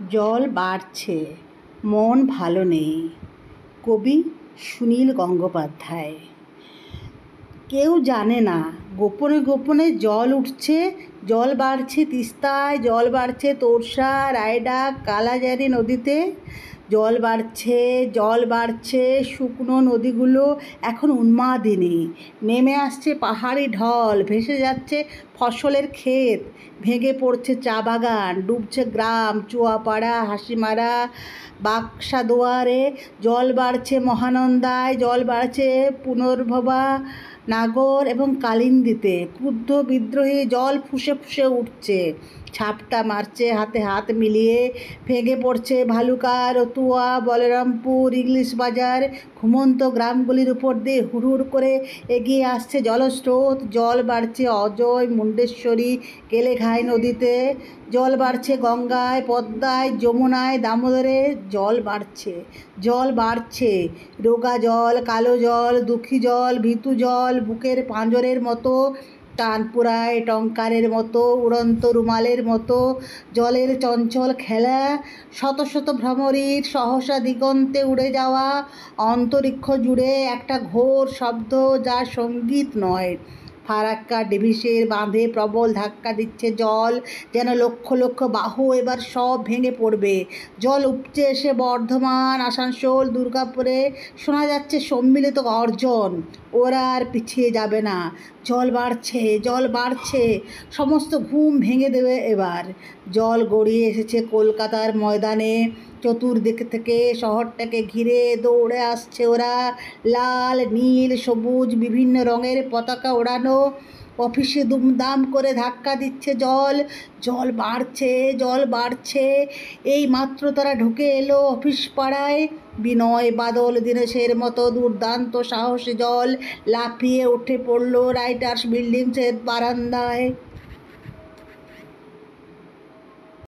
জল বাড়ছে, মন ভালো নেই। কবি সুনীল গঙ্গোপাধ্যায়। কেউ জানে না, গোপনে গোপনে জল উঠছে, জল বাড়ছে তিস্তায়, জল বাড়ছে তোর্ষা, রায়ডাক, কালাজারি নদীতে। জল বাড়ছে, জল বাড়ছে, শুকনো নদীগুলো এখন উন্মাদিনী। নেমে আসছে পাহাড়ি ঢল, ভেসে যাচ্ছে ফসলের ক্ষেত, ভেঙে পড়ছে চা বাগান, ডুবছে গ্রাম, চুয়াপাড়া, হাসিমারা, বাক্সাদুয়ারে। জল বাড়ছে মহানন্দায়, জল বাড়ছে পুনর্ভবা, নাগর এবং কালিন্দীতে। ক্রুদ্ধ বিদ্রোহী জল ফুঁসে ফুঁসে উঠছে, ঝাপটা মারছে হাতে হাত মিলিয়ে। ভেঙে পড়ছে ভালুকা, রতুয়া, বলরামপুর, ইংলিশ বাজার। ঘুমন্ত গ্রামগুলির উপর দিয়ে হুড় করে এগিয়ে আসছে জলস্রোত। জল বাড়ছে অজয়, মুণ্ডেশ্বরী, কেলেঘাই নদীতে। জল বাড়ছে গঙ্গায়, পদ্মায়, যমুনায়, দামোদরে। জল বাড়ছে, জল বাড়ছে। রোগা জল, কালো জল, দুঃখী জল, ভীতু জল, বুকের পাঁজরের মতো, টানপুরায় টঙ্কারের মতো, উড়ন্ত রুমালের মতো। জলের চঞ্চল খেলা, শত শত ভ্রমরীর সহসা দিগন্তে উড়ে যাওয়া। অন্তরিক্ষ জুড়ে একটা ঘোর শব্দ, যা সঙ্গীত নয়। ফারাক্কা ডিভিসের বাঁধে প্রবল ধাক্কা দিচ্ছে জল, যেন লক্ষ লক্ষ বাহু এবার সব ভেঙে পড়বে। জল উপচে এসে বর্ধমান, আসানসোল, দুর্গাপুরে শোনা যাচ্ছে সম্মিলিত গর্জন। ওরা আর পিছিয়ে যাবে না। জল বাড়ছে, জল বাড়ছে, সমস্ত ঘুম ভেঙে দেবে এবার। জল গড়িয়ে এসেছে কলকাতার ময়দানে, চতুর্দিক থেকে শহরটাকে ঘিরে দৌড়ে আসছে ওরা। লাল, নীল, সবুজ বিভিন্ন রঙের পতাকা ওড়ানো। অফিসে দুমদাম করে ধাক্কা দিচ্ছে জল। জল বাড়ছে, জল বাড়ছে। এই মাত্র তারা ঢুকে এলো অফিস পাড়ায়। বিনয় বাদল দীনেশের মতো দুর্দান্ত সাহসী জল লাফিয়ে উঠে পড়ল রাইটার্স বিল্ডিংসের বারান্দায়।